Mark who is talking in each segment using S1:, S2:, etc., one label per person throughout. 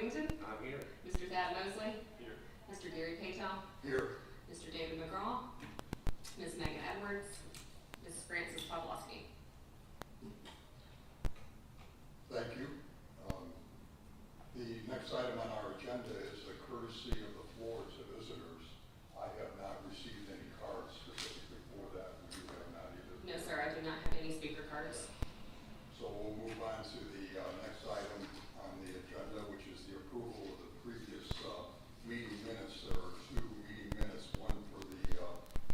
S1: Worthington,
S2: I'm here.
S1: Mr. Thad Mosley,
S2: Here.
S1: Mr. Gary Patel,
S3: Here.
S1: Mr. David McGraw, Ms. Megan Edwards, Mrs. Frances Pawlowski.
S3: Thank you. The next item on our agenda is a courtesy of the floor to visitors. I have not received any cards specifically for that. You have not either.
S1: No, sir, I do not have any speaker cards.
S3: So we'll move on to the next item on the agenda, which is the approval of the previous meeting minutes. There are two meeting minutes, one for the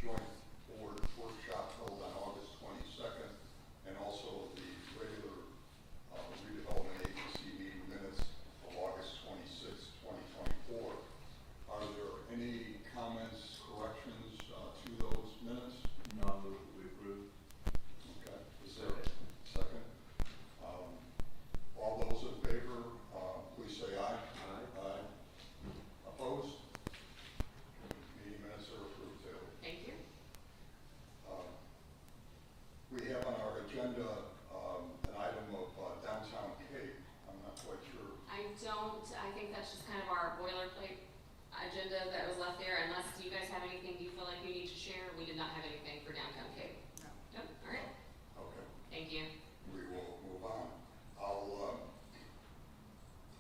S3: joint board workshop held on August 22nd, and also the regular redevelopment agency meeting minutes of August 26, 2024. Are there any comments, corrections to those minutes?
S4: No, I move that we approve.
S3: Okay, is there a second? All those in favor, please say aye.
S2: Aye.
S3: Aye. Opposed? Meeting minutes are approved, Taylor.
S1: Thank you.
S3: We have on our agenda an item of downtown Cape. I'm not quite sure.
S1: I think that's just kind of our boilerplate agenda that was left there. Unless you guys have anything you feel like you need to share, we did not have anything for downtown Cape.
S5: No.
S1: Nope, all right,
S3: Okay,
S1: thank you.
S3: we will move on. I'll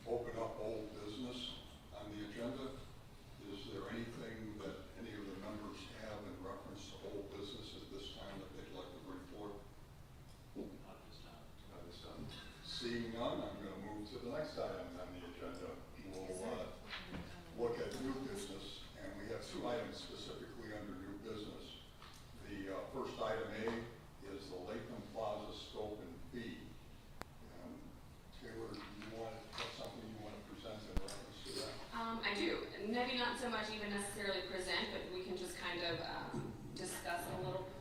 S3: open up old business on the agenda. Is there anything that any of the members have in reference to old business at this time that they'd like to bring forth?
S4: Not this time.
S3: Seeing none, I'm going to move to the next item on the agenda. We'll look at new business, and we have two items specifically under new business. The first item A is the Latham Plaza scope and fee. Taylor, have something you want to present in reference to that?
S1: I do. Maybe not so much even necessarily present, but we can just kind of discuss a little.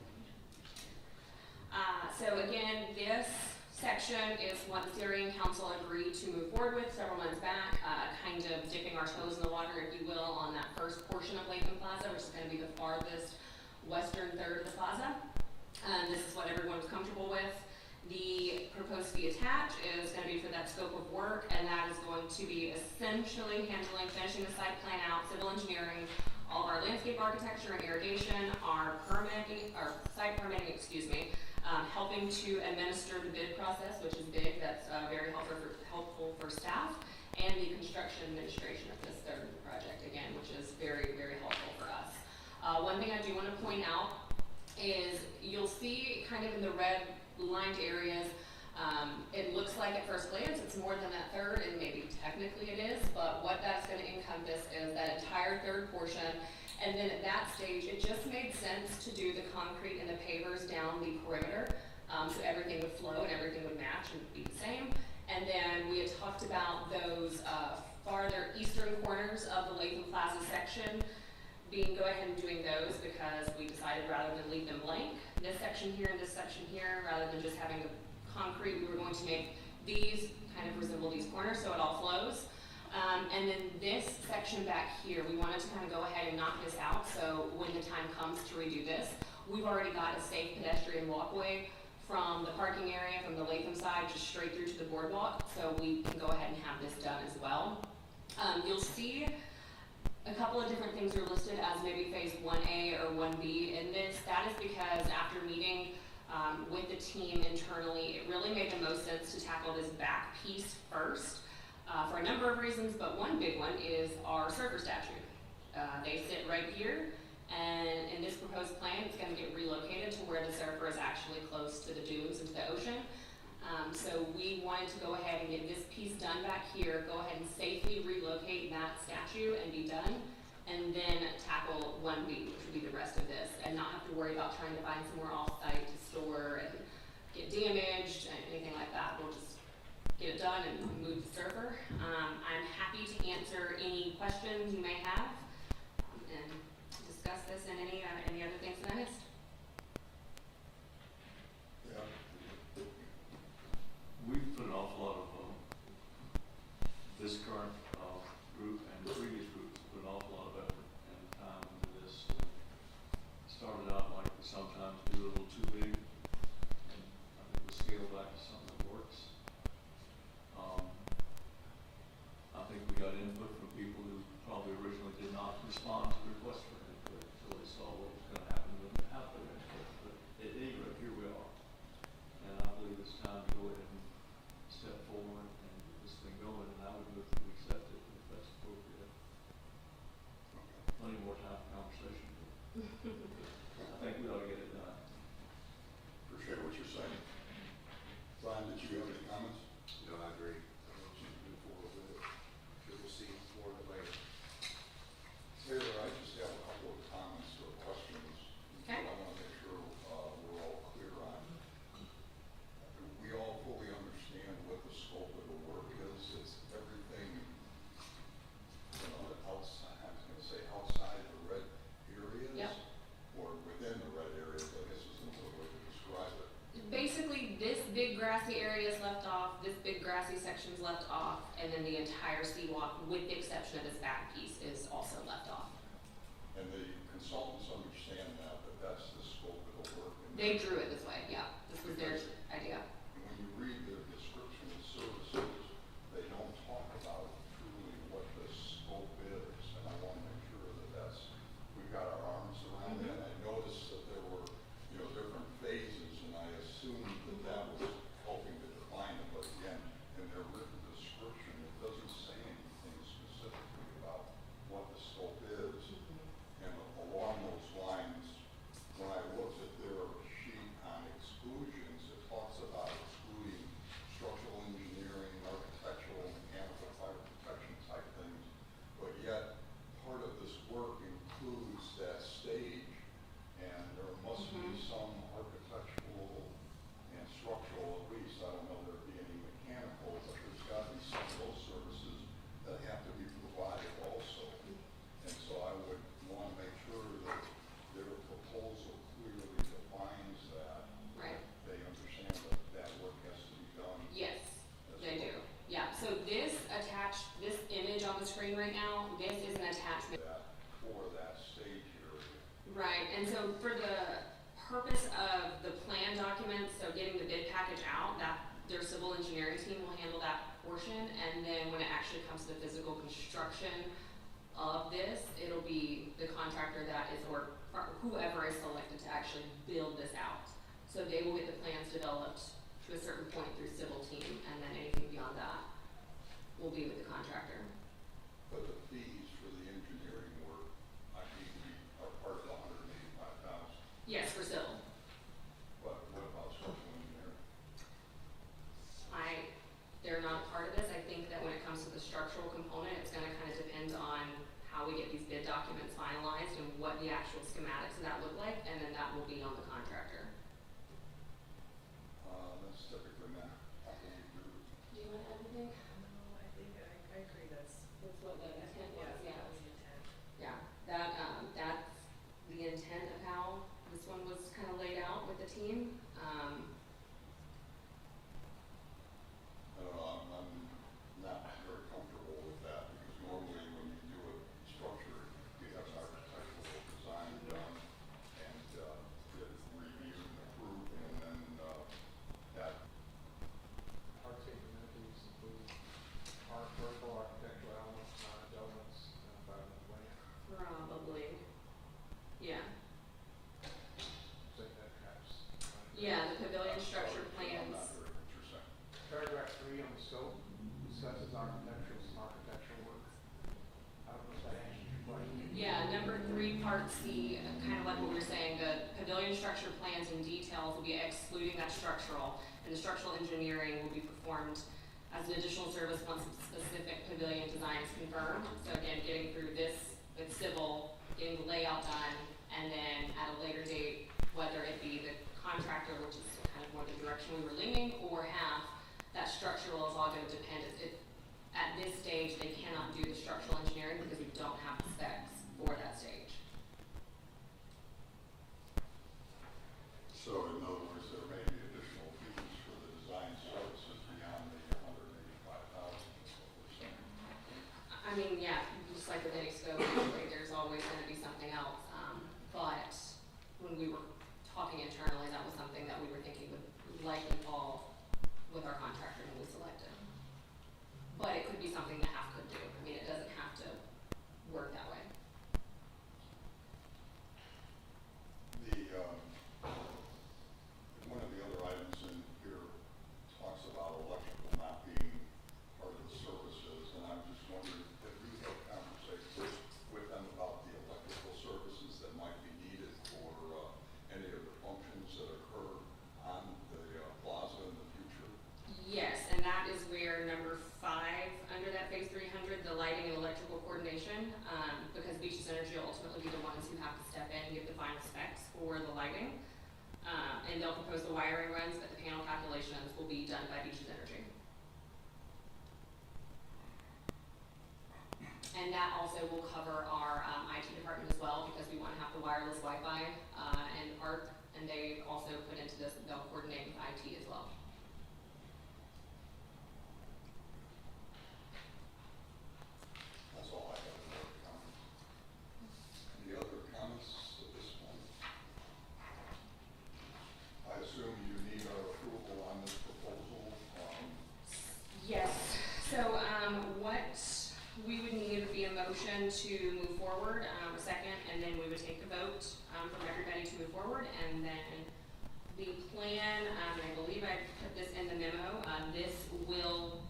S1: So again, this section is what the steering council agreed to move forward with several months back, kind of dipping our toes in the water, if you will, on that first portion of Latham Plaza, which is going to be the farthest western third of the plaza. This is what everyone was comfortable with. The proposed fee attached is going to be for that scope of work, and that is going to be essentially handling, finishing the site plan out, civil engineering, all of our landscape architecture and irrigation, our permitting, our site permitting, helping to administer the bid process, which is big. That's very helpful for staff, and the construction administration of this third of the project, again, which is very, very helpful for us. One thing I do want to point out is you'll see kind of in the red lined areas, it looks like at first glance it's more than that third, and maybe technically it is, but what that's going to encompass is that entire third portion. And then at that stage, it just made sense to do the concrete and the pavers down the perimeter, so everything would flow and everything would match and be the same. And then we had talked about those farther eastern corners of the Latham Plaza section go ahead and doing those, because we decided rather than leave them blank, this section here and this section here, rather than just having the concrete, we were going to make these kind of resemble these corners so it all flows. And then this section back here, we wanted to kind of go ahead and knock this out, so when the time comes to redo this, we've already got a safe pedestrian walkway from the parking area, from the Latham side, just straight through to the boardwalk, so we can go ahead and have this done as well. You'll see a couple of different things are listed as maybe phase 1A or 1B in this. That is because after meeting with the team internally, it really made the most sense to tackle this back piece first. For a number of reasons, but one big one is our surfer statue. They sit right here, and in this proposed plan, it's going to get relocated to where the surfer is actually close to the dunes and to the ocean. So we wanted to go ahead and get this piece done back here, go ahead and safely relocate that statue and be done, and then tackle 1B, which would be the rest of this, and not have to worry about trying to find somewhere off-site to store and get damaged and anything like that. We'll just get it done and move the server. I'm happy to answer any questions you may have and discuss this and any other things that I missed.
S3: Yeah.
S4: We've put an awful lot of this current group and the previous groups put an awful lot of effort and time into this. Started out like we sometimes do a little too big, and I think we scale back to something that works. I think we got not respond to requests for input until they saw what was gonna happen with the output input. But at any rate, here we are. And I believe it's time to go ahead and step forward and get this thing going, and I would move that we accept it if that's appropriate. Plenty more time for conversation. I think we ought to get it done.
S3: Appreciate what you're saying. Brian, did you have any comments?
S2: No, I agree. I want you to move forward with it. Sure, we'll see more of it later.
S3: Taylor, I just have a couple of comments or questions.
S1: Okay.
S3: That I want to make sure we're all clear on. We all fully understand what the scope of the work is. It's everything, outside, I was going to say outside the red areas.
S1: Yep.
S3: Or within the red areas, I guess is another way to describe it.
S1: Basically, this big grassy area is left off, this big grassy section is left off, and then the entire seawalk, with the exception of this back piece, is also left off.
S3: And the consultants understand that, but that's the scope of the work. And
S1: They drew it this way, yeah, this was their idea.
S3: when you read their description of services, they don't talk about truly what the scope is, and I want to make sure that we've got our arms around that. I noticed that there were, different phases, and I assumed that was helping to define it, but again, in their written description, it doesn't say anything specifically about what the scope is. And along those lines, when I looked at their sheet on exclusions, it talks about excluding structural engineering, architectural, mechanical, fire protection type things. But yet, part of this work includes that stage, and there must be some architectural and structural, at least, I don't know if there'd be any mechanical, but there's got to be some of those services that have to be provided also. And so I would want to make sure that their proposal clearly defines that.
S1: Right.
S3: They understand that that work has to be done.
S1: Yes,
S3: as
S1: they do.
S3: well.
S1: Yeah, so this image on the screen right now, this is an attachment.
S3: That for that stage area.
S1: Right, and so for the purpose of the plan documents, so getting the bid package out, that their civil engineering team will handle that portion, and then when it actually comes to the physical construction of this, it'll be the contractor that is, or whoever is selected to actually build this out. So they will get the plans developed to a certain point through civil team, and then anything beyond that will be with the contractor.
S3: But the fees for the engineering work, I think, are part of the $185,000.
S1: Yes, for civil.
S3: But what about structural engineering?
S1: They're not part of this. I think that when it comes to the structural component, it's gonna kind of depend on how we get these bid documents finalized and what the actual schematics of that look like, and then that will be on the contractor.
S3: That's typically not, I believe,
S1: Do you want to add anything?
S5: No, I think I agree, that's
S1: That's what the intent was, yeah.
S5: that was the intent.
S1: Yeah, that's the intent of how this one was kind of laid out with the team.
S3: I don't know, I'm not very comfortable with that, because normally when you do a structure, you have an architectural design done, and it's reviewed and approved, and then that.
S6: Park safety amenities include park, vertical, architectural elements, non-elements, and environmental land.
S1: Probably. Yeah.
S6: Say that tracks.
S1: Yeah, the pavilion structure
S3: I'm
S1: plans.
S3: not very what you're saying.
S6: Paragraph 3 on the scope discusses architectural work. I don't know if that answers your question.
S1: Yeah, number 3, part C, kind of like what we were saying, the pavilion structure plans and details will be excluding that structural, and the structural engineering will be performed as an additional service once a specific pavilion design is confirmed. So again, getting through this with civil, getting the layout done, and then at a later date, whether it be the contractor, which is kind of more the direction we were leaning, or half, that structural is all going to depend. At this stage, they cannot do the structural engineering because we don't have the specs for that stage.
S3: So in other words, there may be additional fees for the design services beyond the $185,000, is what we're saying.
S1: I mean, yeah, just like with any scope, usually there's always going to be something else. But when we were talking internally, that was something that we were thinking would likely fall with our contractor when we selected. But it could be something that half could do. I mean, it doesn't have to work that way. 300, the lighting and electrical coordination, because Beaches Energy will ultimately be the ones who have to step in and give the final specs for the lighting. And they'll propose the wiring runs, but the panel calculations will be done by Beaches Energy. And that also will cover our IT department as well, because we want to have the wireless Wi-Fi and ARC, and they also put into this, they'll coordinate with IT as well.
S3: That's all I have for comments. Any other comments at this point? I assume you need our approval on this proposal.
S1: Yes, so what we would need would be a motion to move forward, a second, and then we would take a vote from everybody to move forward, and then the plan, and I believe I put this in the memo, this will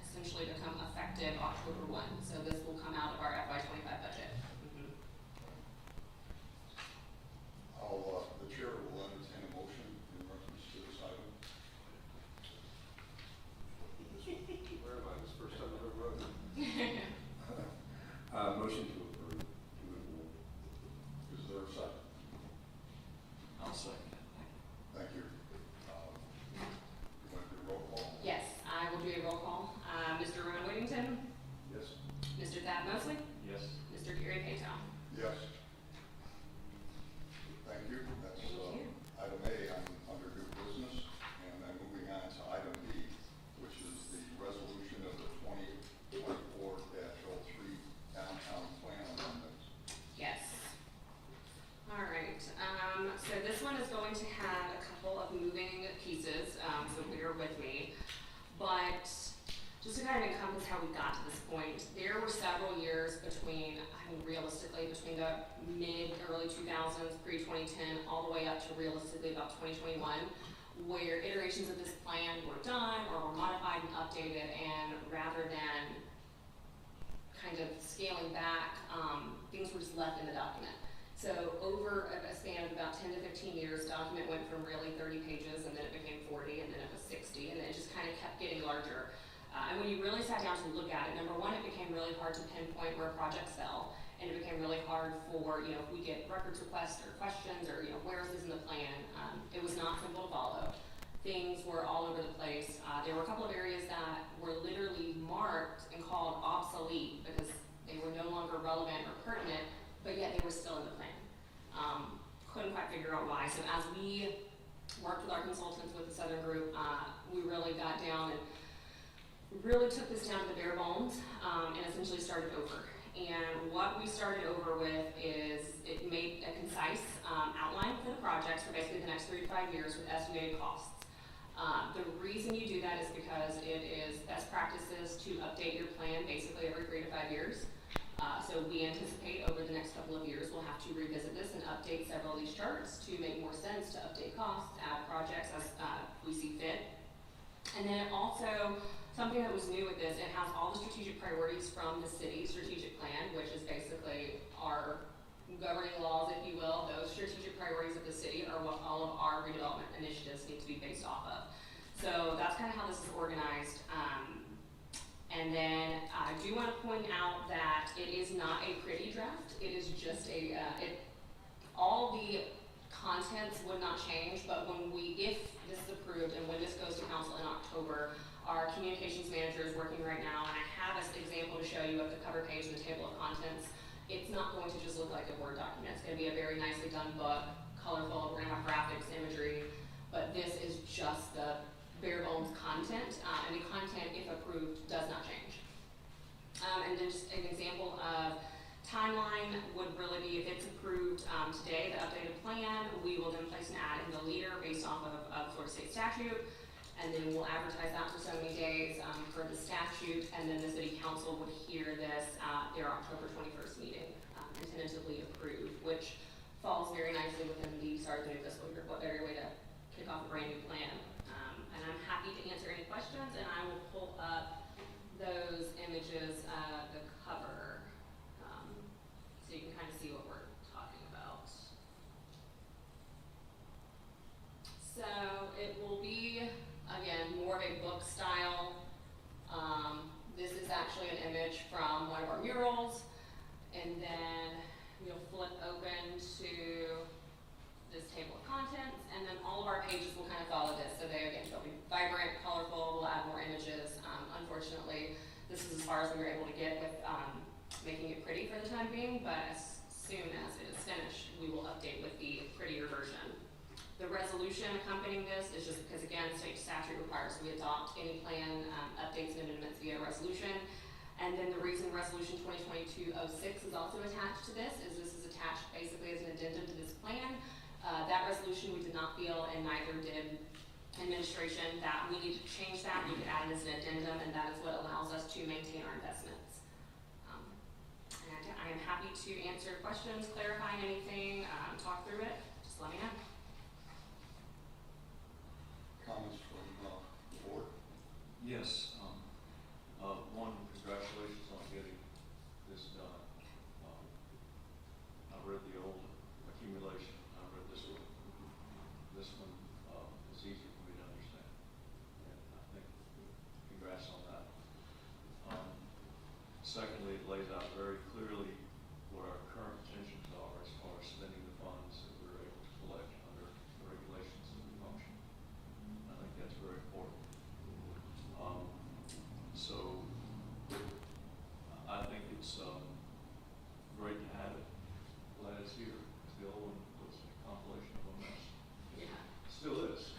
S1: essentially become effective October 1, so this will come out of our FY25 budget.
S3: The chair will entertain a motion in reference to this item.
S2: Where am I? This is the first time I've ever wrote it.
S7: Motion to approve.
S3: Is there a second?
S4: I'll second it.
S3: Thank you. You want to do roll call?
S1: Yes, I will do a roll call. Mr. Ron Whittington,
S2: Yes.
S1: Mr. Thad Mosley,
S4: Yes.
S1: Mr. Gary Paytown.
S3: Yes. Thank you. That's
S1: Thank you.
S3: item A on under new business. And then moving on to item B, which is the resolution of the 2024-03 downtown plan amendments.
S1: Yes. All right, so this one is going to have a couple of moving pieces, so bear with me. But just to kind of encompass how we got to this point, there were several years between, I mean, realistically, between the early 2000s, pre-2010, all the way up to realistically about 2021, where iterations of this plan were done or were modified and updated, and rather than kind of scaling back, things were just left in the document. So over a span of about 10 to 15 years, the document went from really 30 pages, and then it became 40, and then it was 60, and then it just kind of kept getting larger. And when you really sat down to look at it, number one, it became really hard to pinpoint where projects fell, and it became really hard for, if we get records requests or questions, or, where is this in the plan? It was not simple to follow. Things were all over the place. There were a couple of areas that were literally marked and called obsolete because they were no longer relevant or pertinent, but yet they were still in the plan. Couldn't quite figure out why. So as we worked with our consultants with the Southern Group, we really got down and really took this down to the bare bones, and essentially started over. And what we started over with is it made a concise outline for the projects for basically the next 3 to 5 years with estimated costs. The reason you do that is because it is best practices to update your plan basically every 3 to 5 years. So we anticipate over the next couple of years we'll have to revisit this and update several of these charts to make more sense, to update costs, add projects as we see fit. And then also, something that was new with this, it has all the strategic priorities from the city strategic plan, which is basically our governing laws, if you will. Those strategic priorities of the city are what all of our redevelopment initiatives need to be based off of. So that's kind of how this is organized. And then I do want to point out that it is not a pretty draft. It is just all the contents would not change, but if this is approved and when this goes to council in October, our communications manager is working right now, and I have an example to show you of the cover page and the table of contents. It's not going to just look like a Word document. It's going to be a very nicely done book, colorful. We're going to have graphics, imagery, but this is just the bare bones content, and the content, if approved, does not change. And then just an example of timeline would really be, if it's approved today, the updated plan, we will then place an ad in the leader based off of Florida State statute, and then we'll advertise that for so many days for the statute, and then the city council would hear this at their October 21st meeting and tentatively approve, which falls very nicely within the start of the new fiscal year. What better way to kick off a brand new plan? And I'm happy to answer any questions, and I will pull up those images of the cover so you can kind of see what we're talking about. So it will be, again, more of a book style. This is actually an image from from one of our murals. And then you'll flip open to this table of contents, and then all of our pages will kind of follow this. So they'll be vibrant, colorful, we'll add more images. Unfortunately, this is as far as we were able to get with making it pretty for the time being, but as soon as it is finished, we will update with the prettier version. The resolution accompanying this is just because, again, state statute requires we adopt any plan updates and amendments via resolution. And then the reason resolution 2022-06 is also attached to this is attached basically as an addendum to this plan. That resolution we did not feel, and neither did administration, that we need to change that. We could add it as an addendum, and that is what allows us to maintain our investments. And I am happy to answer questions, clarify anything, talk through it. Just let me know.
S3: Comments from the board?
S4: Yes, one, congratulations on getting this done. I read the old accumulation, I read this one. This one is easy for me to understand, and I think congrats on that. Secondly, it lays out very clearly what our current intentions are as far as spending the funds that we're able to collect under the regulations that we function. I think that's very important. So I think it's great to have it. Glad it's here. The old one was a compilation of a mess.
S1: Yeah.
S4: Still is.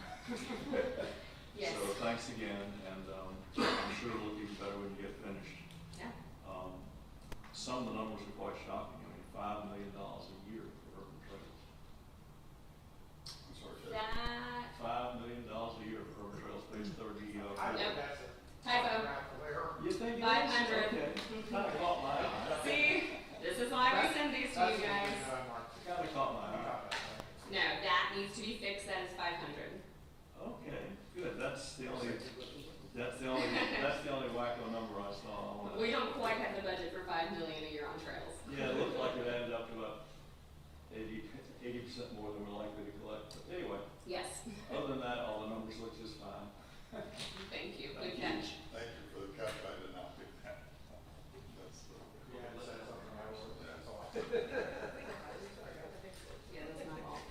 S1: Yes.
S4: So thanks again, and I'm sure it'll look even better when you get finished.
S1: Yeah.
S4: Some of the numbers are quite shocking. I mean, $5 million a year for urban trails.
S3: I'm sorry, Chad.
S1: That
S4: $5 million a year for urban trails, page 30.
S6: I think
S1: Nope.
S6: that's a
S1: Typo.
S6: graphical error.
S4: You think it is?
S1: 500.
S4: Okay. Kind of caught my eye.
S1: See, this is why we send these to you guys.
S4: Kind of caught my eye.
S1: No, that needs to be fixed. That is 500.
S4: Okay, good. That's the only wacko number I saw.
S1: We don't quite have the budget for $5 million a year on trails.
S4: Yeah, it looked like it added up to about 80% more than we're likely to collect. But anyway,
S1: Yes.
S4: other than that, all the numbers look just fine.
S1: Thank you.
S4: Thank
S1: Good
S4: you.
S1: catch.
S3: Thank you for the catch, I did not pick that. That's
S6: You had to say something else, that's all.
S1: Yeah, that's not all.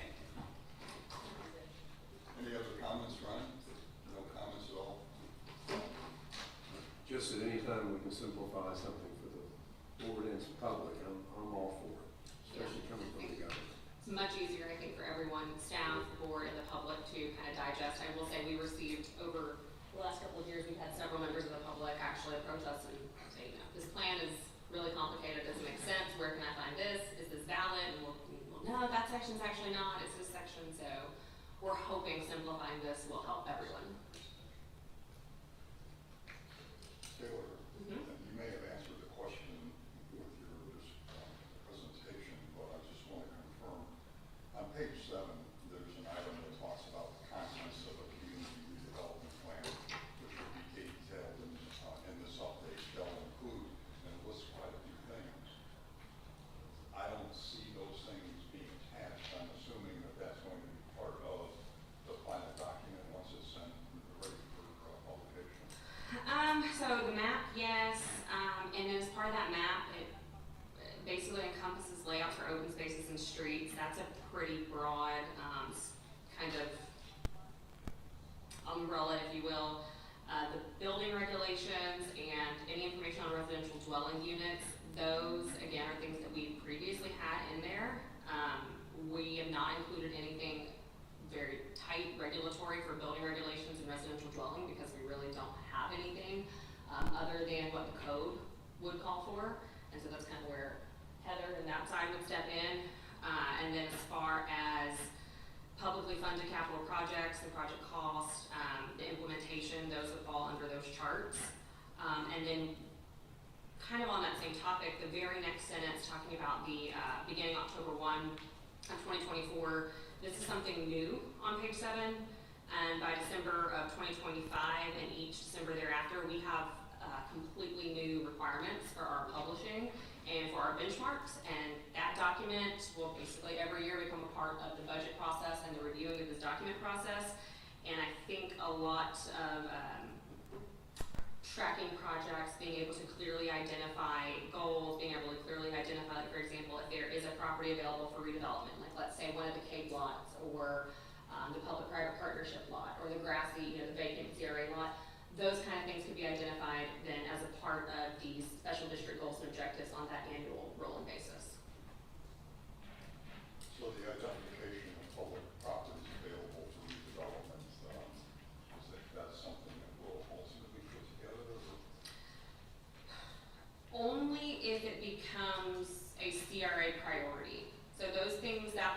S3: Any other comments, Ryan? No comments at all?
S2: Just at any time we can simplify something for the board and the public, I'm all for it, especially coming from the government.
S1: It's much easier, I think, for everyone, staff, the board, and the public to kind of digest. I will say we received over the last couple of years, we've had several members of the public actually approach us and say, this plan is really complicated, doesn't make sense, where can I find this? Is this valid? And well, no, that section's actually not, it's this section, so we're hoping simplifying this will help everyone.
S3: Taylor,
S1: Mhm.
S3: you may have answered the question with your presentation, but I just want to confirm. On page 7, there's an item that talks about the contents of a community redevelopment plan, which will be detailed in this update. Shall include, and it lists quite a few things. I don't see those things being attached. I'm assuming that that's going to be part of the final document once it's sent ready for publication.
S1: So the map, yes, and as part of that map, it basically encompasses layouts for open spaces and streets. That's a pretty broad, kind of umbrella, if you will. The building regulations and any information on residential dwelling units, those, again, are things that we previously had in there. We have not included anything very tight regulatory for building regulations and residential dwelling because we really don't have anything other than what the code would call for. And so that's kind of where Heather and that side would step in. And then as far as publicly funded capital projects, the project cost, the implementation, those would fall under those charts. And then kind of on that same topic, the very next sentence talking about the beginning October 1 of 2024, this is something new on page 7, and by December of 2025 and each December thereafter, we have completely new requirements for our publishing and for our benchmarks, and that document will basically every year become a part of the budget process and the reviewing of this document process. And I think a lot of tracking projects, being able to clearly identify goals, being able to clearly identify, like, for example, if there is a property available for redevelopment, like let's say one of the cave lots or the public-private partnership lot or the grassy, the vacant CRA lot, those kind of things could be identified then as a part of these special district goals and objectives on that annual rolling basis.
S3: So the identification of public properties available for redevelopment, that's something that will ultimately put together, or?
S1: Only if it becomes a CRA priority. So those things, that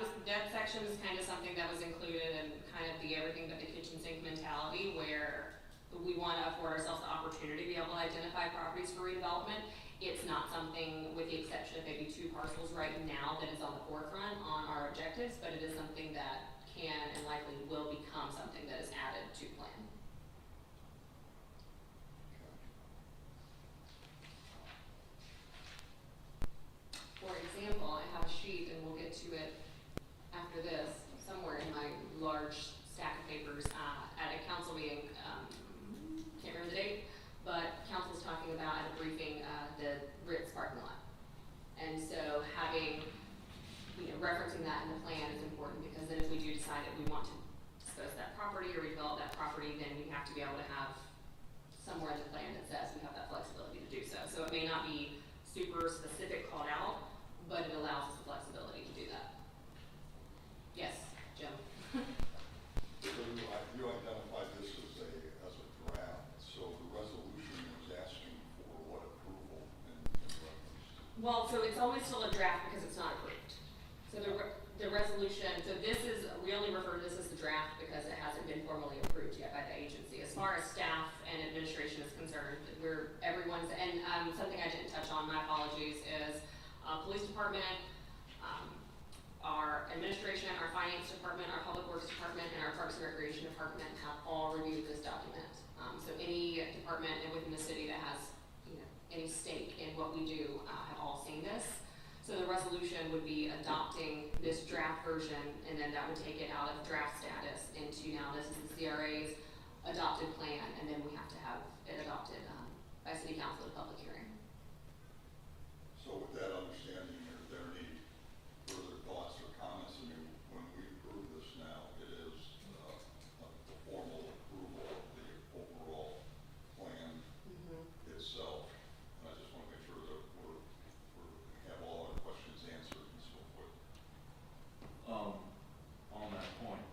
S1: section is kind of something that was included in kind of the everything but the kitchen sink mentality, where we want to afford ourselves the opportunity to be able to identify properties for redevelopment. It's not something, with the exception of maybe 2 parcels right now, that is on the forefront on our objectives, but it is something that can and likely will become something that is added to plan. For example, I have a sheet, and we'll get to it after this, somewhere in my large stack of papers, at a council meeting, can't remember the date, but council was talking about at a briefing, the Ritz parking lot. And so having, referencing that in the plan is important, because then if we do decide that we want to dispose of that property or redevelop that property, then we have to be able to have somewhere in the plan that says we have that flexibility to do so. So it may not be super specific called out, but it allows us the flexibility to do that. Yes, Jim?
S3: So you identified this as a draft, so the resolution is asking for what approval in reference to?
S1: Well, so it's always still a draft because it's not approved. So the resolution, so this is, we only refer to this as the draft because it hasn't been formally approved yet by the agency. As far as staff and administration is concerned, something I didn't touch on, my apologies, is police department, our administration, our finance department, our public works department, and our parks and recreation department have all reviewed this document. So any department within the city that has, any stake in what we do, have all seen this. So the resolution would be adopting this draft version, and then that would take it out of draft status into, now this is the CRA's adopted plan, and then we have to have it adopted by city council at a public hearing.
S3: So with that understanding, are there any further thoughts or comments? I mean, when we approve this now, it is the formal approval of the overall plan itself. And I just want to make sure that we have all our questions answered and so forth.
S4: On that point,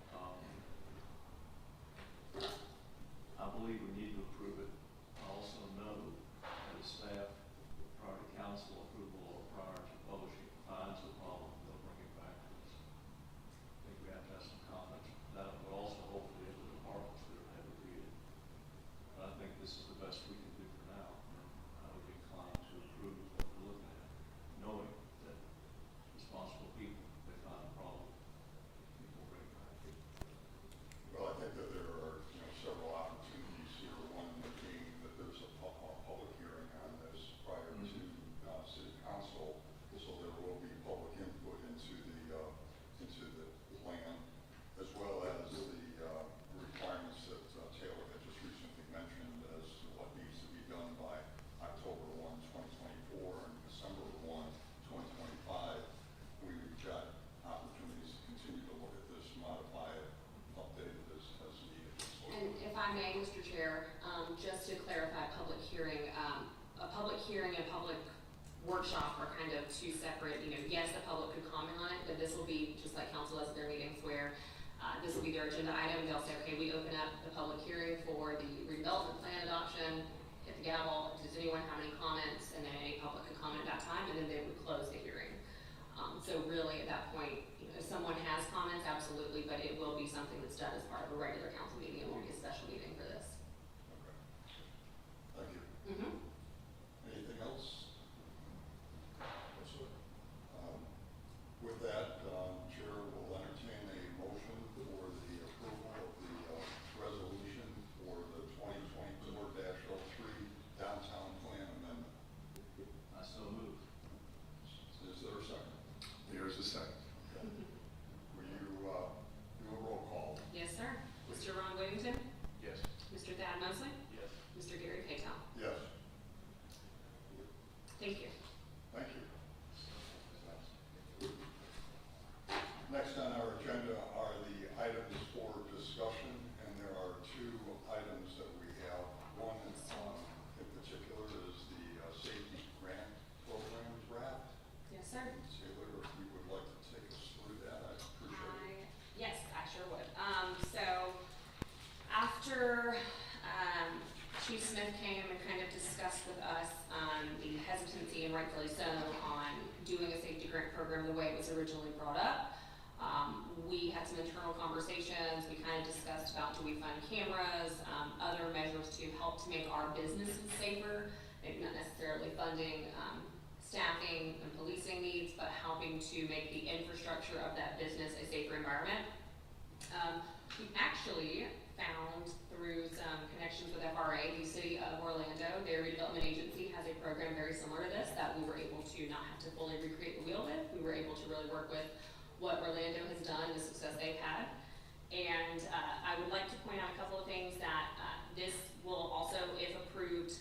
S4: I believe we need to approve it. I also know that the staff, prior to council approval or prior to publishing, finds a problem, they'll bring it back to us. I think we have to have some confidence in that, but also hopefully in the departments that are heavy reading. But I think this is the best we can do for now, and I would be inclined to approve what we're looking at, knowing that responsible people, if they find a problem, people bring it back.
S3: Well, I think that there are, several opportunities here. One being that there's a public hearing on this prior to city council, so there will be public input into the plan, as well as the requirements that Taylor had just recently mentioned as to what needs to be done by October 1, 2024, and December 1, 2025. We've got opportunities to continue to look at this, modify it, update it as needed.
S1: And if I may, Mr. Chair, just to clarify, public hearing and public workshop are kind of two separate, yes, the public could comment on it, but this will be just like council does their meetings where this will be their agenda item. They'll say, okay, we open up the public hearing for the redevelopment plan adoption, hit the gavel, does anyone have any comments, and then any public could comment at that time, and then they would close the hearing. So really at that point, if someone has comments, absolutely, but it will be something that's done as part of a regular council meeting. It won't be a special meeting for this.
S3: Okay. Thank you. Anything else? With that, Chair will entertain a motion for the approval of the resolution for the 2024-03 downtown plan amendment.
S4: I so move.
S3: Is there a second?
S2: There's a second.
S3: Okay. Will you do a roll call?
S1: Yes, sir. Mr. Ron Whittington?
S4: Yes.
S1: Mr. after, Chief Smith came and kind of discussed with us, the hesitancy, and rightfully so, on doing a safety grant program the way it was originally brought up. We had some internal conversations. We kind of discussed about, do we fund cameras, other measures to help to make our businesses safer, maybe not necessarily funding, staffing and policing needs, but helping to make the infrastructure of that business a safer environment. We actually found through some connections with FRA, the City of Orlando, their redevelopment agency has a program very similar to this that we were able to not have to fully recreate the wheel with. We were able to really work with what Orlando has done, the success they've had. And I would like to point out a couple of things that this will also, if approved,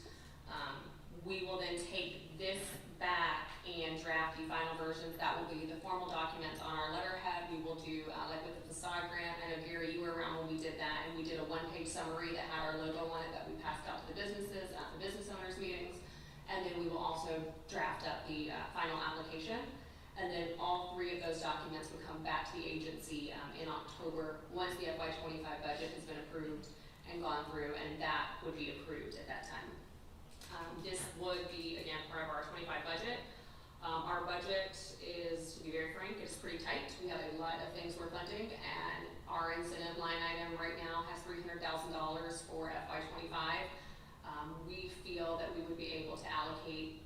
S1: we will then take this back and draft the final versions. That will be the formal documents on our letterhead. We will do, like with the facade grant, I know Gary, you were around when we did that, and we did a one-page summary that had our logo on it that we passed out to the businesses at the business owners meetings. And then we will also draft up the final application. And then all three of those documents would come back to the agency in October, once the FY25 budget has been approved and gone through, and that would be approved at that time. This would be, again, part of our 25 budget. Our budget is, to be very frank, it's pretty tight. We have a lot of things we're funding, and our incentive line item right now has $300,000 for FY25. We feel that we would be able to allocate,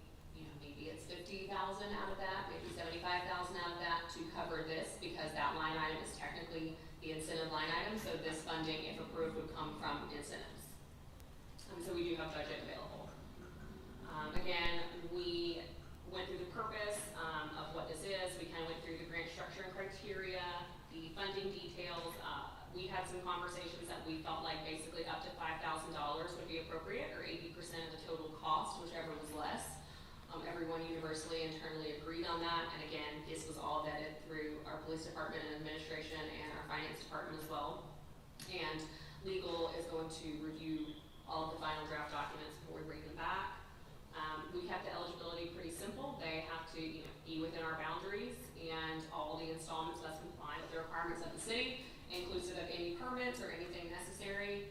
S1: maybe it's 50,000 out of that, maybe 75,000 out of that to cover this, because that line item is technically the incentive line item. So this funding, if approved, would come from incentives. So we do have budget available. Again, we went through the purpose of what this is. We kind of went through the grant structure and criteria, the funding details. We had some conversations that we felt like basically up to $5,000 would be appropriate, or 80% of the total cost, whichever was less. Everyone universally internally agreed on that. And again, this was all vetted through our police department and administration and our finance department as well. And legal is going to review all of the final draft documents before we bring them back. We kept the eligibility pretty simple. They have to be within our boundaries, and all the installments must comply with the requirements of the city, inclusive of any permits or anything necessary.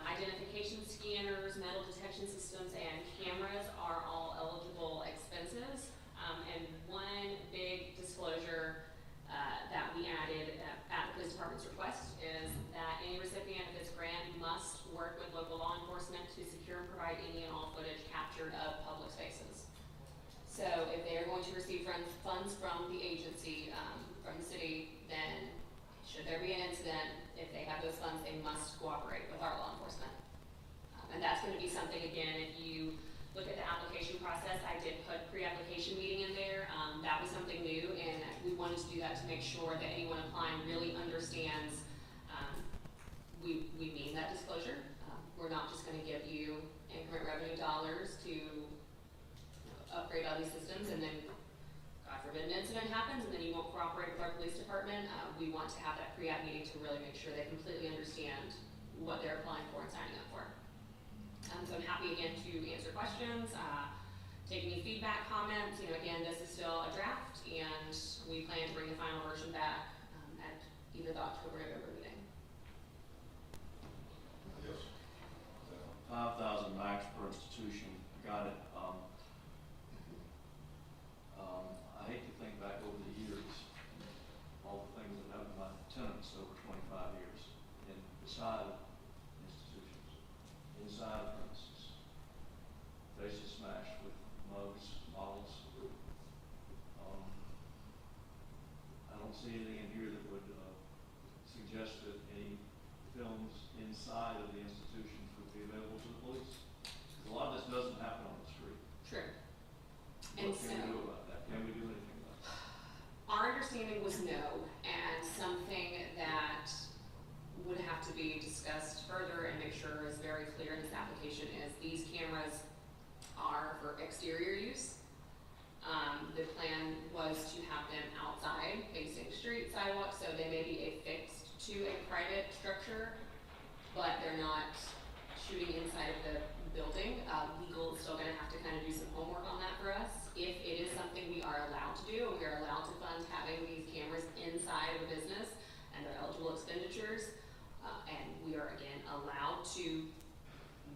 S1: Identification scanners, metal detection systems, and cameras are all eligible expenses. And one big disclosure that we added at the police department's request is that any recipient of this grant must work with local law enforcement to secure and provide any and all footage captured of public spaces. So if they are going to receive funds from the agency, from the city, then should there be an incident, if they have those funds, they must cooperate with our law enforcement. And that's going to be something, again, if you look at the application process, I did put pre-application meeting in there. That was something new, and we wanted to do that to make sure that anyone applying really understands we mean that disclosure. We're not just going to give you increment revenue dollars to upgrade all these systems, and then God forbid an incident happens and then you won't cooperate with our police department. We want to have that pre-app meeting to really make sure they completely understand what they're applying for and signing up for. So I'm happy again to answer questions, take any feedback, comments. Again, this is still a draft, and we plan to bring the final version back at either the October or November meeting.
S3: Yes.
S4: 5,000 max per institution. Got it. I hate to think back over the years, all the things that happened to my tenants over 25 years, and beside institutions, inside premises, faces smashed with mugs, bottles. I don't see anything in here that would suggest that any films inside of the institutions would be available to the police. Because a lot of this doesn't happen on the street.
S1: True.
S4: What can we do about that? Can we do anything about that?
S1: Our understanding was no, and something that would have to be discussed further and make sure is very clear in this application is these cameras are for exterior use. The plan was to have them outside facing street sidewalks, so they may be affixed to a private structure, but they're not shooting inside of the building. Legal is still going to have to kind of do some homework on that for us. If it is something we are allowed to do, and we are allowed to fund having these cameras inside of a business, and they're eligible expenditures, and we are again allowed to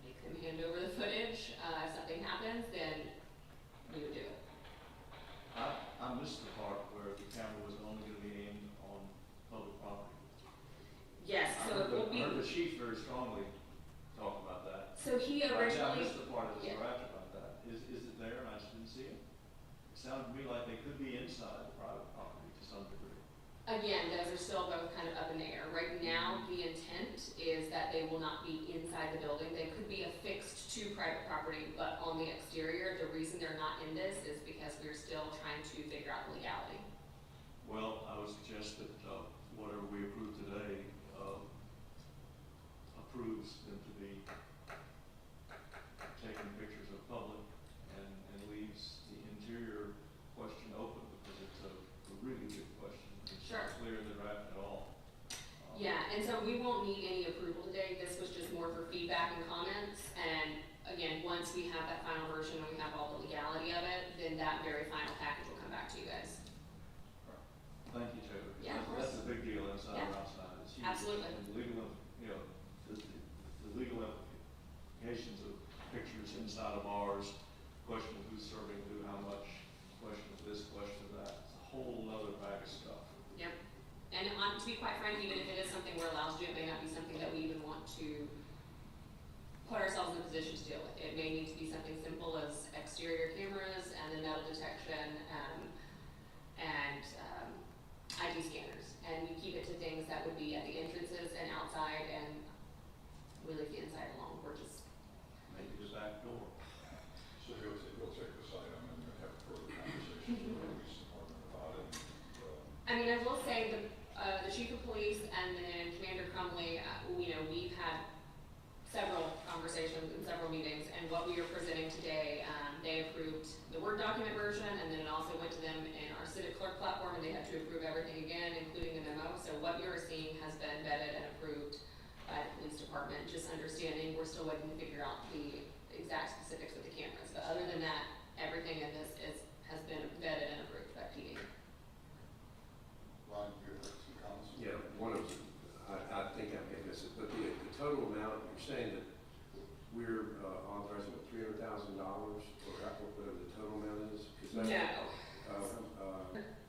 S1: make them hand over the footage, if something happens, then we would do it.
S4: I missed the part where the camera was only gonna be aimed on public property.
S1: Yes,
S4: I
S1: so
S4: heard
S1: it will
S4: the- I heard
S1: be,
S4: the chief very strongly talk about that.
S1: so he
S4: But I
S1: originally,
S4: missed the part of the
S1: yeah.
S4: garage about that. Is it there and I just didn't see it? It sounded to me like they could be inside the private property to some degree.
S1: again, those are still both kind of up in the air. Right now, the intent is that they will not be inside the building. They could be affixed to private property, but on the exterior. The reason they're not in this is because we're still trying to figure out the legality.
S4: Well, I would suggest that, whatever we approve today, approves them to be taking pictures of public and leaves the interior question open because it's a really good question. It's
S1: Sure.
S4: not clear in the draft at all.
S1: Yeah, and so we won't need any approval today. This was just more for feedback and comments. And again, once we have that final version and we have all the legality of it, then that very final package will come back to you guys.
S4: Thank you, Taylor.
S1: Yeah, of
S4: That's
S1: course.
S4: a big deal inside
S1: Yeah.
S4: or outside. It's huge.
S1: Absolutely.
S4: And the legal, the legal implications of pictures inside of bars, question of who's serving who, how much, question of this, question of that. It's a whole other bag of stuff.
S1: Yep. And to be quite frank, even if it is something we're allowed to do, it may not be something that we even want to put ourselves in a position to deal with. It may need to be something simple as exterior cameras and then metal detection, and ID scanners. And we keep it to things that would be at the entrances and outside, and we leave the inside alone. We're just,
S4: Maybe the back door.
S3: So you'll take this item and you'll have further conversations with the police department about it.
S1: I mean, I will say the chief of police and then Commander Crumley, we've had several conversations and several meetings, and what we are presenting today, they approved the Word document version, and then it also went to them in our civic clerk platform, and they had to approve everything again, including the memo. So what you're seeing has been vetted and approved by the police department. Just understanding, we're still waiting to figure out the exact specifics of the cameras, but other than that, everything in this has been vetted and approved by PD.
S3: Ron, you have some comments?
S2: Yeah, one of them, I think I may miss it, but the total amount, you're saying that we're authorizing $300,000 or whatever the total amount is? Is that-
S1: No.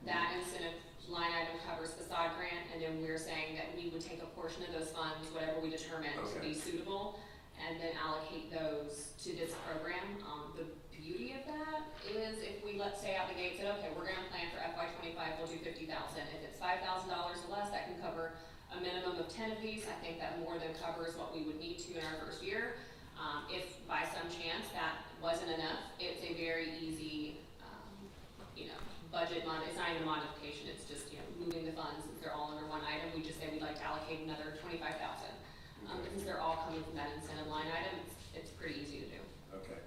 S1: That incentive line item covers facade grant, and then we're saying that we would take a portion of those funds, whatever we determine to be
S2: Okay.
S1: suitable, and then allocate those to this program. The beauty of that is if we, let's say out the gate said, okay, we're gonna plan for FY '25, we'll do 50,000. If it's $5,000 or less, that can cover a minimum of 10 apiece. I think that more than covers what we would need to in our first year. If by some chance that wasn't enough, it's a very easy, budget it's not even a modification, it's just, moving the funds, since they're all under one item, we just say we'd like to allocate another 25,000. Since they're all coming from that incentive line item, it's pretty easy to do.
S2: Okay.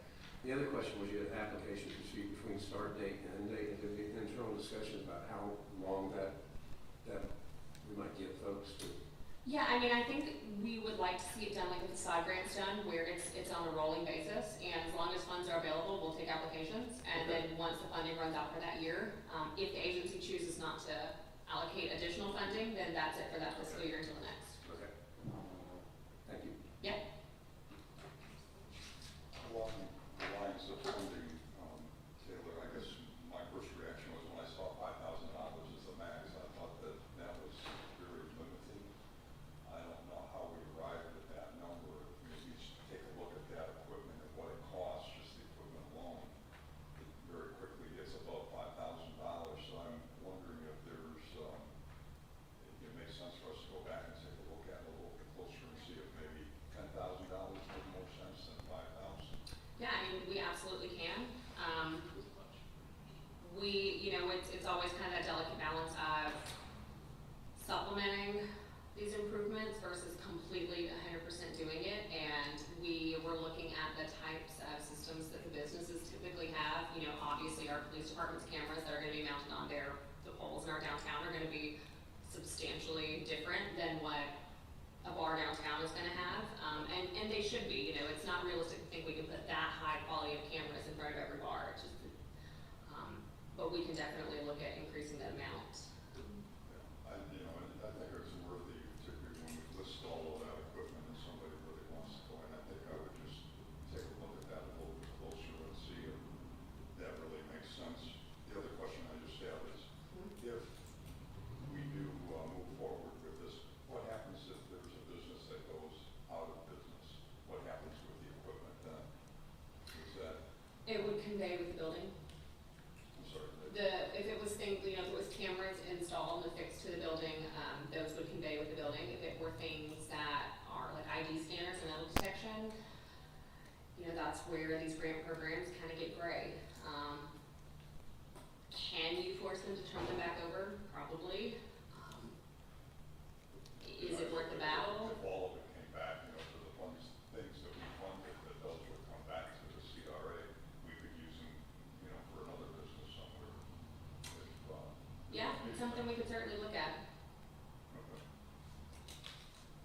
S2: The other question was you had application proceed between start date and end date, and there'd be an internal discussion about how long that we might give folks to.
S1: Yeah, I mean, I think we would like to see it done like the facade grant's done, where it's on a rolling basis, and as long as funds are available, we'll take applications, and
S2: Okay.
S1: then once the funding runs out for that year, if the agency chooses not to allocate additional funding, then that's it for that fiscal year until the next.
S2: Okay. Thank you.
S1: Yeah,
S3: Along the lines of funding, Taylor, I guess my first reaction was when I saw $5,000 as the max, I thought that was very limited. I don't know how we arrived at that number. Maybe take a look at that equipment and what it costs, just the equipment alone. It very quickly gets above $5,000, so I'm wondering if it makes sense for us to go back and take a look at it a little bit closer and see if maybe $10,000 makes more sense than $5,000.
S1: yeah, I mean, we absolutely can. It's always kind of that delicate balance of supplementing these improvements versus completely 100% doing it. And we were looking at the types of systems that the businesses typically have. Obviously our police department's cameras that are gonna be mounted on the poles in our downtown are gonna be substantially different than what a bar downtown is gonna have. And they should be, it's not realistic to think we can put that high quality of cameras in front of every bar. It's just, but we can definitely look at increasing the amount.
S3: Yeah, I think it's worthy, particularly when we list all of that equipment and somebody really wants to
S1: ID scanners and metal detection, you know, that's where these grant programs kind of get gray. Can you force them to turn them back over? Probably. Is it worth the battle?
S3: If all of it came back, you know, for the funds, things that we funded, that those would come back to the CRA, we could use them, you know, for another business somewhere.
S1: Yeah, it's something we could certainly look at.
S3: Okay.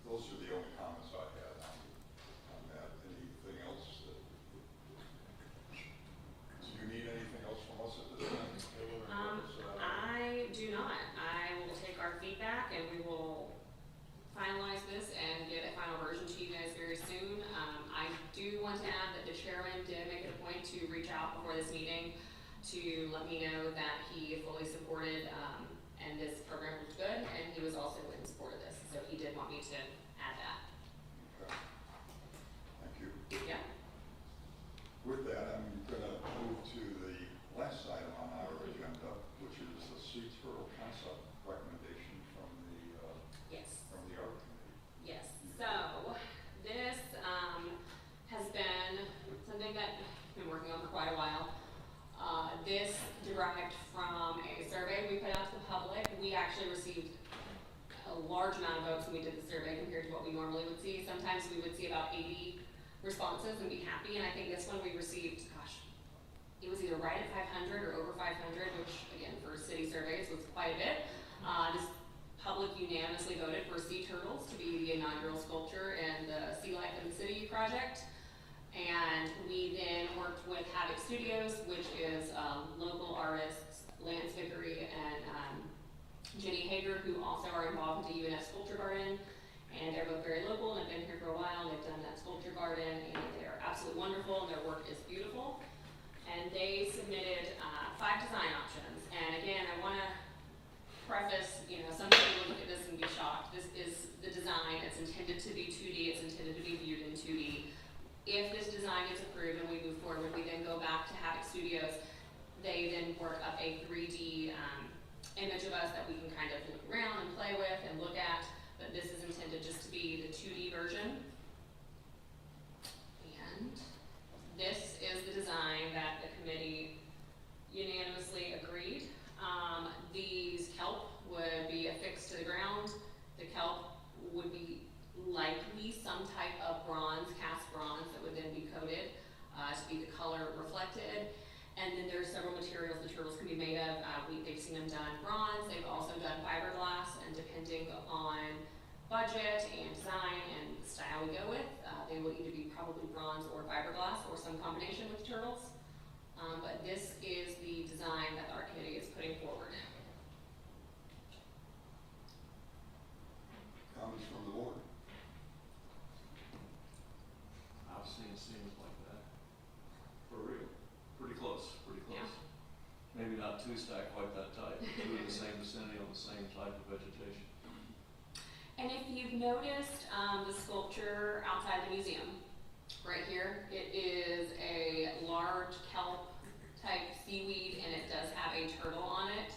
S3: Those are the only comments I had on that. Anything else that, do you need anything else from us at this time?
S1: I do not. I will take our feedback and we will finalize this and get a final version to you guys very soon. I do want to add that the chairman did make it a point to reach out before this meeting to let me know that he fully supported, and this program was good, and he was also in support of this. So he did want me to add that.
S3: Okay. Thank you.
S1: Yeah.
S3: With that, I'm gonna move to the last item on our agenda, which is the sea turtle concept recommendation from the
S1: Yes.
S3: art committee.
S1: Yes. So this has been something that I've been working on for quite a while. This derived from a survey we put out to the public. We actually received a large amount of votes when we did the survey compared to what we normally would see. Sometimes we would see about 80 responses and be happy, and I think this one we received, gosh, it was either right at 500 or over 500, which again, for city surveys was quite a bit. This public unanimously voted for sea turtles to be the inaugural sculpture in the Sea Life in the City project. And we then worked with Havoc Studios, which is local artists, Lance Vickery and Jenny Hager, who also are involved with the UNF Sculpture Garden. And they're both very local and have been here for a while, and they've done that sculpture garden, and they're absolutely wonderful, and their work is beautiful. And they submitted 5 design options. And again, I want to preface, you know, some people will look at this and be shocked. This is the design. It's intended to be 2D. It's intended to be viewed in 2D. If this design gets approved and we move forward, we then go back to Havoc Studios. They then work up a 3D image of us that we can kind of look around and play with and look at. But this is intended just to be the 2D version. And this is the design that the committee unanimously agreed. These kelp would be affixed to the ground. The kelp would be likely some type of bronze, cast bronze, that would then be coated to be the color reflected. And then there's several materials the turtles can be made of. They've seen them done bronze. They've also done fiberglass, and depending on budget and design and the style we go with, they will either be probably bronze or fiberglass or some combination with turtles. But this is the design that the art committee is putting forward.
S3: Comments from the board?
S4: I've seen scenes like that. For real. Pretty close, pretty close.
S1: Yeah.
S4: Maybe not 2 stacked quite that tight, but 2 in the same vicinity on the same type of vegetation.
S1: And if you've noticed the sculpture outside the museum, right here, it is a large kelp type seaweed, and it does have a turtle on it.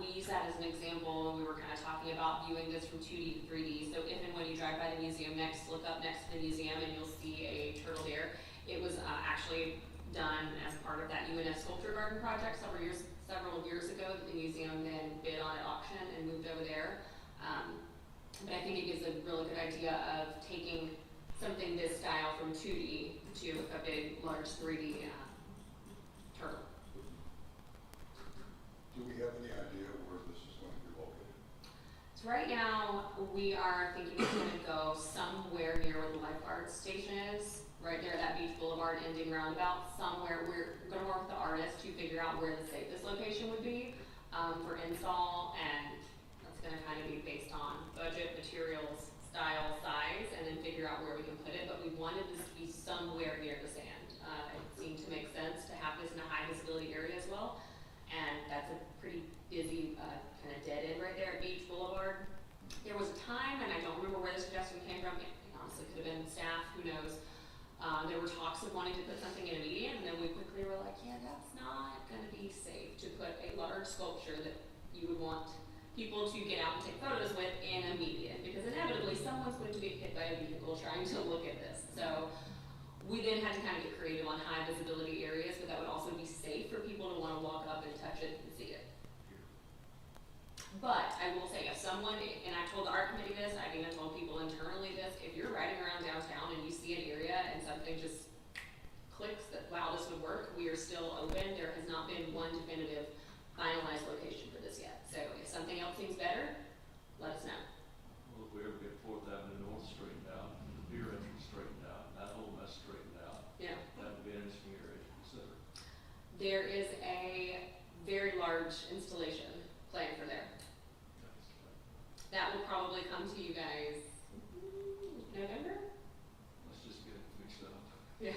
S1: We use that as an example when we were kind of talking about viewing this from 2D to 3D. So if and when you drive by the museum next, look up next to the museum and you'll see a turtle there. It was actually done as part of that UNF Sculpture Garden project several years ago that the museum then bid on at auction and moved over there. But I think it gives a really good idea of taking something this style from 2D to a big, large 3D turtle.
S3: Do we have any idea where this is going to be located?
S1: So right now, we are thinking it's going to go somewhere near where the lifeguard station is, right there at that Beach Boulevard ending roundabout, somewhere. We're going to work with the artist to figure out where the safest location would be for install, and that's going to kind of be based on budget, materials, style, size, and then figure out where we can put it. But we wanted this to be somewhere near the sand. It seemed to make sense to have this in a high visibility area as well. And that's a pretty busy kind of dead end right there at Beach Boulevard. There was a time, and I don't remember where the suggestion came from, it honestly could have been staff, who knows. There were talks of wanting to put something in a median, and then we quickly were like, yeah, that's not going to be safe to put a large sculpture that you would want people to get out and take photos with in a median, because inevitably someone's going to get hit by a vehicle trying to look at this. So we then had to kind of get creative on high visibility areas, but that would also be safe for people to want to walk up and touch it and see it. But I will say, if someone, and I told the art committee this, I've even told people internally this, if you're riding around downtown and you see an area and something just clicks that, wow, this would work, we are still open. There has not been one definitive finalized location for this yet. So if something else seems better, let us know.
S4: Well, if we ever get Fourth Avenue North straightened out, and the pier entrance straightened out, and that whole mess straightened out,
S1: Yeah.
S4: that would be an interesting area to consider.
S1: There is a very large installation planned for there. That will probably come to you guys November?
S4: Let's just get it fixed up.
S1: Yeah.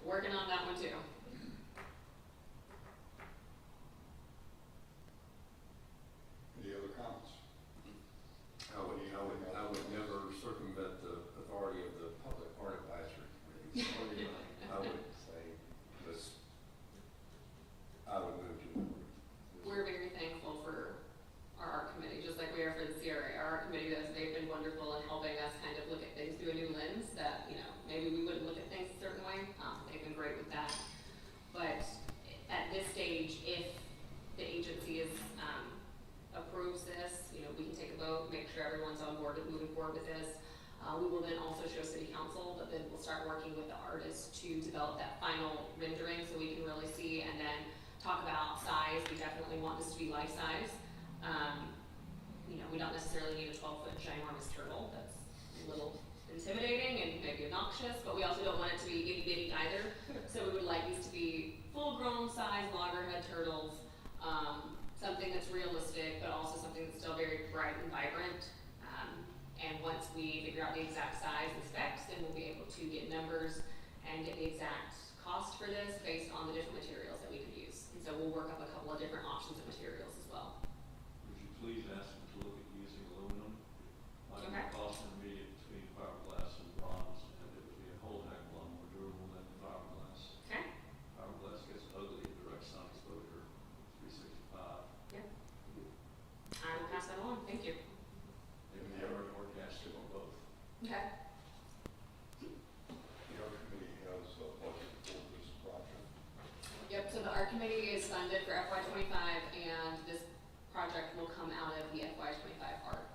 S1: Working on that one too.
S3: Any other comments?
S2: I would never circumvent the authority of the public art advisory committee. I would say this, I would move to.
S1: We're very thankful for our art committee, just like we are for the CRA. Our art committee, they've been wonderful in helping us kind of look at things through a new lens that, you know, maybe we wouldn't look at things a certain way. They've been great with that. But at this stage, if the agency approves this, you know, we can take a vote, make sure everyone's on board with moving forward with this. We will then also show city council, but then we'll start working with the artists to develop that final rendering so we can really see, and then talk about size. We definitely want this to be life size. You know, we don't necessarily need a 12-foot ginormous turtle. That's a little intimidating and maybe obnoxious, but we also don't want it to be itty bitty either. So we would like these to be full-grown size loggerhead turtles, something that's realistic, but also something that's still very bright and vibrant. And once we figure out the exact size and specs, then we'll be able to get numbers and get the exact cost for this based on the different materials that we could use. And so we'll work up a couple of different options of materials as well.
S4: Would you please ask them to look at using aluminum? Might
S1: Okay.
S4: be cost intermediate between fiberglass and bronze, and it would be a whole heck of a lot more durable than fiberglass.
S1: Okay?
S4: Fiberglass gets ugly in direct sun exposure, 365.
S1: Yeah. I will pass that along. Thank you.
S4: Maybe the art or casting or both.
S1: Okay.
S3: The art committee has a budget for this project.
S1: Yep, so the art committee is funded for FY '25, and this project will come out of the FY '25 art.